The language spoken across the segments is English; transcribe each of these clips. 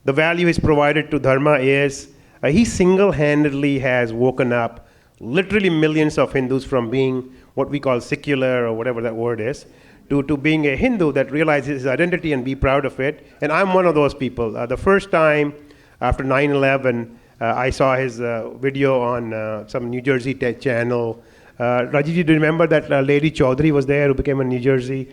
the value he's provided to Dharma is he single-handedly has woken up literally millions of Hindus from being what we call secular or whatever that word is, to being a Hindu that realizes his identity and be proud of it. And I'm one of those people. The first time after 9/11, I saw his video on some New Jersey channel. Rajiji, do you remember that lady Chaudhary was there who became a New Jersey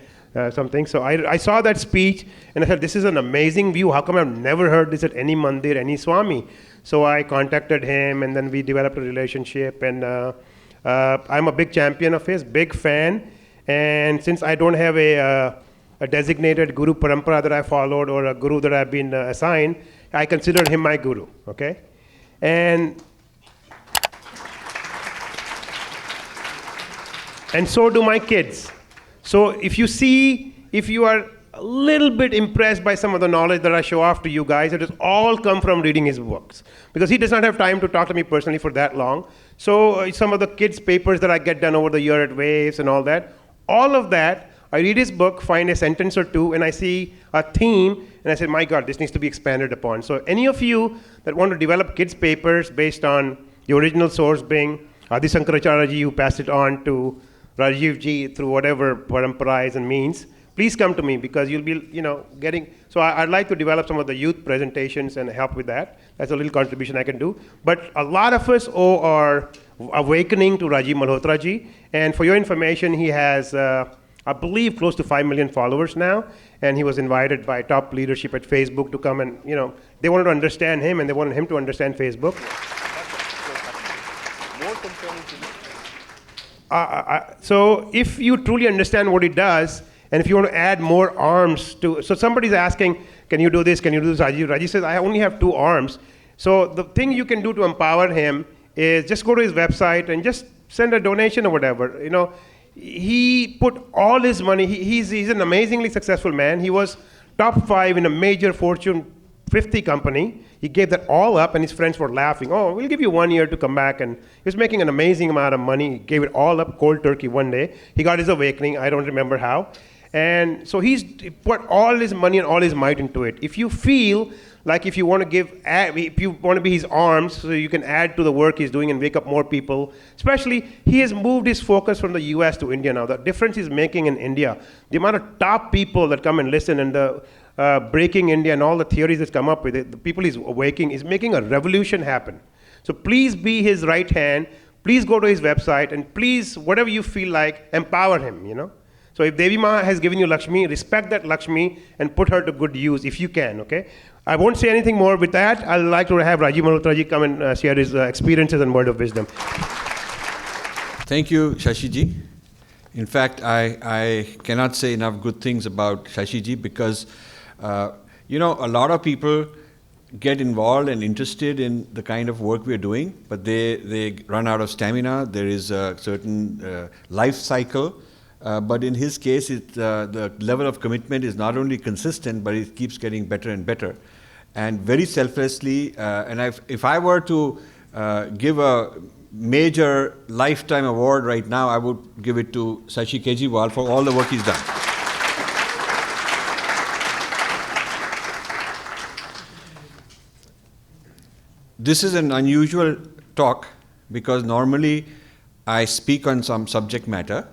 something? So I saw that speech and I said, this is an amazing view. How come I've never heard this at any mandir, any Swami? So I contacted him and then we developed a relationship, and I'm a big champion of his, big fan. And since I don't have a designated guru parampara that I followed or a guru that I've been assigned, I consider him my guru, okay? And so do my kids. So if you are a little bit impressed by some of the knowledge that I show off to you guys, it has all come from reading his books. Because he does not have time to talk to me personally for that long. So some of the kids' papers that I get done over the year at Waves and all of that, I read his book, find a sentence or two, and I see a theme, and I say, my God, this needs to be expanded upon. So any of you that want to develop kids' papers based on the original source being Adi Shankaracharya ji, who passed it on to Rajiv ji through whatever parampara is and means, please come to me, because you'll be, getting. So I'd like to develop some of the youth presentations and help with that. That's a little contribution I can do. But a lot of us owe our awakening to Rajiv Malhotra ji. And for your information, he has, I believe, close to 5 million followers now. And he was invited by top leadership at Facebook to come and, they wanted to understand him and they wanted him to understand Facebook. So if you truly understand what he does, and if you want to add more arms to, so somebody's asking, can you do this, Rajiv says, I only have 2 arms. So the thing you can do to empower him is just go to his website and just send a donation or whatever. He put all his money, he's an amazingly successful man. He was top 5 in a major Fortune 50 company. He gave that all up, and his friends were laughing. Oh, we'll give you 1 year to come back. And he was making an amazing amount of money. He gave it all up cold turkey one day. He got his awakening. I don't remember how. And so he put all his money and all his might into it. If you feel like if you want to be his arms, so you can add to the work he's doing and wake up more people, especially he has moved his focus from the US to India now. The difference he's making in India, the amount of top people that come and listen, and the Breaking India and all the theories that come up with it, the people he's awakening, is making a revolution happen. So please be his right hand. Please go to his website, and please, whatever you feel like, empower him, So if Devi Ma has given you Lakshmi, respect that Lakshmi and put her to good use if you can, okay? I won't say anything more with that. I'd like to have Rajiv Malhotra ji come and share his experiences and word of wisdom. Thank you, Shashi ji. In fact, I cannot say enough good things about Shashi ji because, a lot of people get involved and interested in the kind of work we're doing, but they run out of stamina. There is a certain life cycle. But in his case, the level of commitment is not only consistent, but it keeps getting better and better. And very selflessly, if I were to give a major lifetime award right now, I would give it to Shashi Kejriwal for all the work he's done. This is an unusual talk because normally I speak on some subject matter.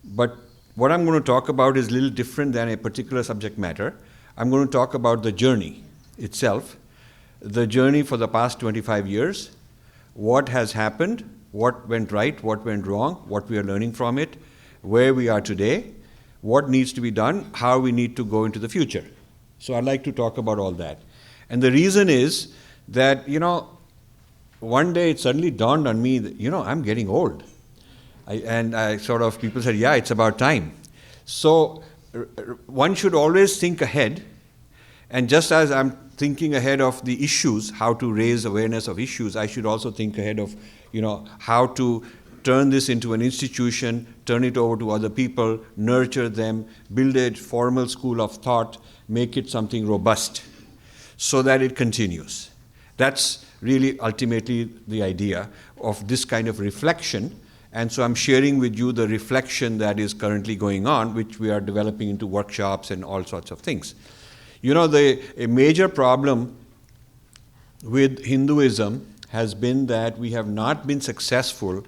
But what I'm going to talk about is a little different than a particular subject matter. I'm going to talk about the journey itself, the journey for the past 25 years, what has happened, what went right, what went wrong, what we are learning from it, where we are today, what needs to be done, how we need to go into the future. So I'd like to talk about all that. And the reason is that, one day it suddenly dawned on me that, I'm getting old. People said, yeah, it's about time. So one should always think ahead. And just as I'm thinking ahead of the issues, how to raise awareness of issues, I should also think ahead of, how to turn this into an institution, turn it over to other people, nurture them, build a formal school of thought, make it something robust so that it continues. That's really ultimately the idea of this kind of reflection. And so I'm sharing with you the reflection that is currently going on, which we are developing into workshops and all sorts of things. A major problem with Hinduism has been that we have not been successful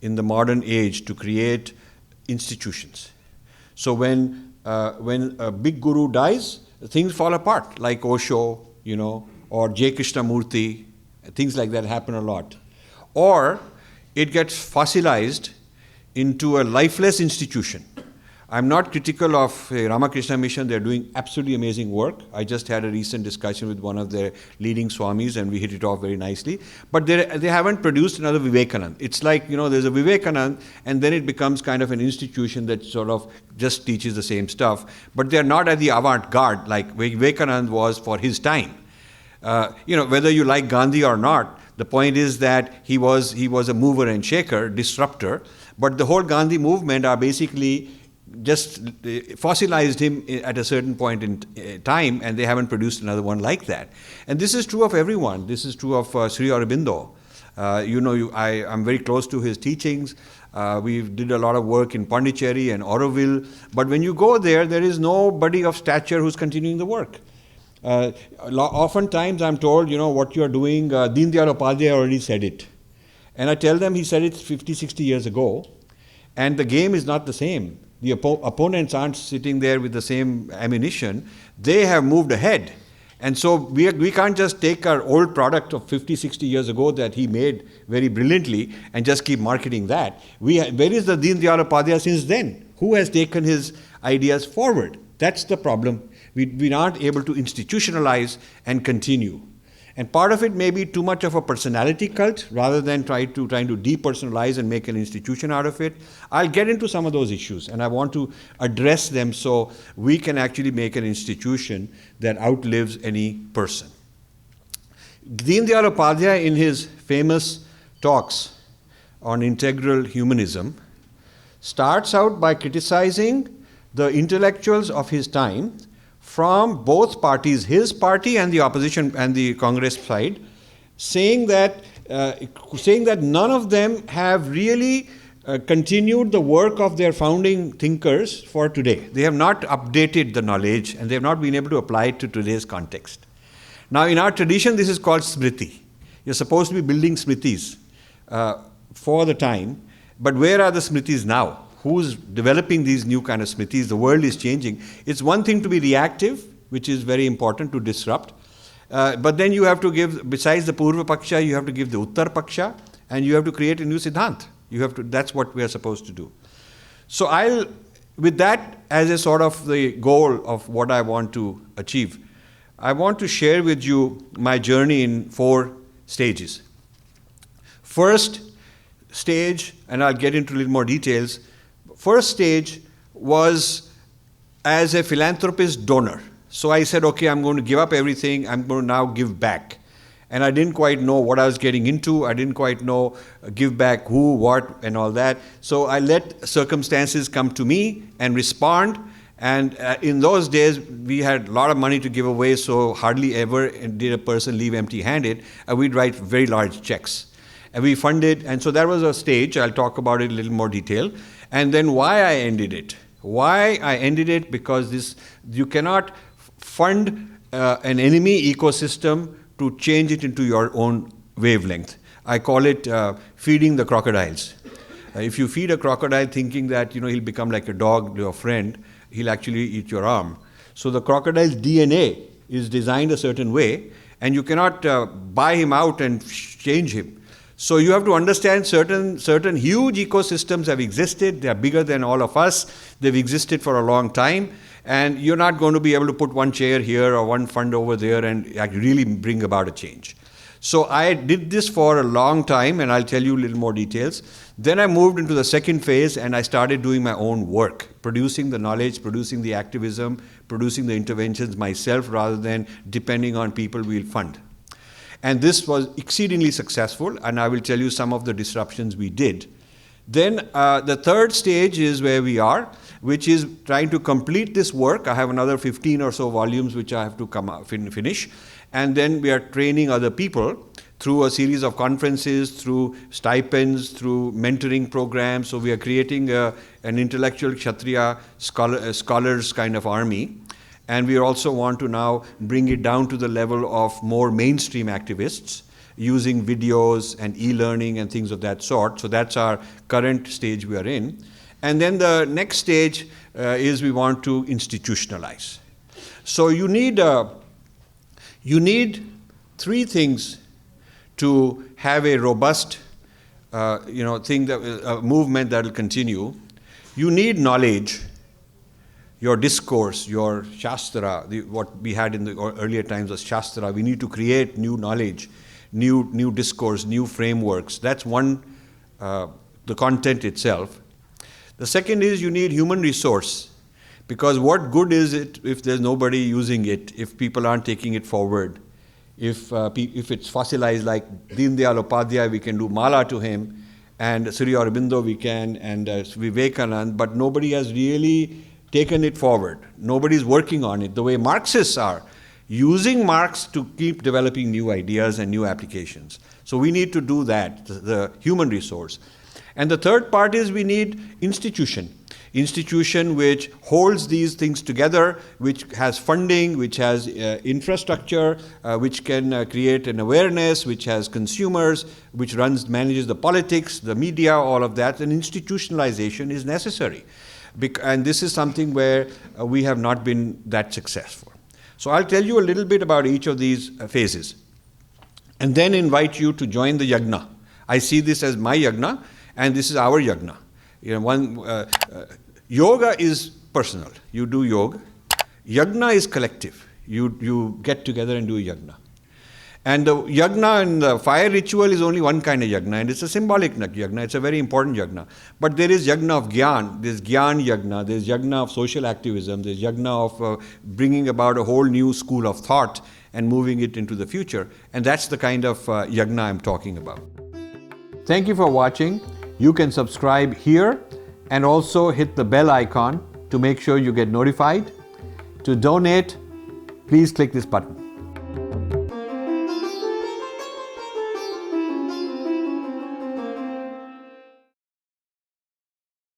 in the modern age to create institutions. So when a big guru dies, things fall apart, like Osho, or J. Krishnamurti, things like that happen a lot. Or it gets fossilized into a lifeless institution. I'm not critical of Ramakrishna Mission. They're doing absolutely amazing work. I just had a recent discussion with one of their leading swamis and we hit it off very nicely. But they haven't produced another Vivekanand. It's like, there's a Vivekanand and then it becomes kind of an institution that sort of just teaches the same stuff. But they're not at the avant-garde like Vivekanand was for his time. Whether you like Gandhi or not, the point is that he was a mover and shaker, disruptor. But the whole Gandhi movement are basically just fossilized him at a certain point in time, and they haven't produced another one like that. And this is true of everyone. This is true of Sri Aurobindo. I'm very close to his teachings. We did a lot of work in Pondicherry and Auroville. But when you go there, there is nobody of stature who's continuing the work. Oftentimes I'm told, what you are doing, Deen Dayal Upadhyaya already said it. And I tell them he said it 50, 60 years ago. And the game is not the same. The opponents aren't sitting there with the same ammunition. They have moved ahead. And so we can't just take our old product of 50, 60 years ago that he made very brilliantly and just keep marketing that. Where is the Deen Dayal Upadhyaya since then? Who has taken his ideas forward? That's the problem. We aren't able to institutionalize and continue. And part of it may be too much of a personality cult rather than trying to depersonalize and make an institution out of it. I'll get into some of those issues and I want to address them so we can actually make an institution that outlives any person. Deen Dayal Upadhyaya, in his famous talks on integral humanism, starts out by criticizing the intellectuals of his time from both parties, his party and the opposition and the Congress side, saying that none of them have really continued the work of their founding thinkers for today. They have not updated the knowledge and they have not been able to apply it to today's context. Now, in our tradition, this is called smriti. You're supposed to be building smritis for the time, but where are the smritis now? Who's developing these new kind of smritis? The world is changing. It's one thing to be reactive, which is very important to disrupt. But then you have to give, besides the Purva Paksha, you have to give the Uttar Paksha, and you have to create a new Siddhant. That's what we are supposed to do. So with that as a sort of the goal of what I want to achieve, I want to share with you my journey in 4 stages. First stage, and I'll get into a little more details. First stage was as a philanthropist donor. So I said, okay, I'm going to give up everything. I'm going to now give back. And I didn't quite know what I was getting into. I didn't quite know give back who, what, and all that. So I let circumstances come to me and respond. And in those days, we had a lot of money to give away, so hardly ever did a person leave empty-handed. We'd write very large checks. And we funded, and so that was a stage. I'll talk about it in a little more detail. And then why I ended it. Why I ended it, because you cannot fund an enemy ecosystem to change it into your own wavelength. I call it feeding the crocodiles. If you feed a crocodile thinking that he'll become like a dog, your friend, he'll actually eat your arm. So the crocodile's DNA is designed a certain way, and you cannot buy him out and change him. So you have to understand certain huge ecosystems have existed. They are bigger than all of us. They've existed for a long time. And you're not going to be able to put one chair here or one fund over there and really bring about a change. So I did this for a long time, and I'll tell you a little more details. Then I moved into the second phase, and I started doing my own work, producing the knowledge, producing the activism, producing the interventions myself rather than depending on people we'll fund. And this was exceedingly successful, and I will tell you some of the disruptions we did. Then the third stage is where we are, which is trying to complete this work. I have another 15 or so volumes which I have to finish. And then we are training other people through a series of conferences, through stipends, through mentoring programs. So we are creating an intellectual Kshatriya scholars kind of army. And we also want to now bring it down to the level of more mainstream activists using videos and e-learning and things of that sort. So that's our current stage we are in. And then the next stage is we want to institutionalize. So you need three things to have a robust movement that will continue. You need knowledge, your discourse, your Shastra, what we had in the earlier times was Shastra. We need to create new knowledge, new discourse, new frameworks. That's one, the content itself. The second is you need human resource, because what good is it if there's nobody using it, if people aren't taking it forward? If it's fossilized like Deen Dayal Upadhyay, we can do mala to him, and Sri Aurobindo we can, and Vivekanand, but nobody has really taken it forward. Nobody's working on it the way Marxists are, using Marx to keep developing new ideas and new applications. So we need to do that, the human resource. And the third part is we need institution which holds these things together, which has funding, which has infrastructure, which can create an awareness, which has consumers, which manages the politics, the media, all of that. And institutionalization is necessary. And this is something where we have not been that successful. So I'll tell you a little bit about each of these phases, and then invite you to join the yagna. I see this as my yagna, and this is our yagna. Yoga is personal. You do yoga. Yagna is collective. You get together and do a yagna. And the yagna and the fire ritual is only one kind of yagna, and it's a symbolic yagna. It's a very important yagna. But there is yagna of gyan. There's gyan yagna. There's yagna of social activism. There's yagna of bringing about a whole new school of thought and moving it into the future. And that's the kind of yagna I'm talking about. Thank you for watching. You can subscribe here and also hit the bell icon to make sure you get notified. To donate, please click this button.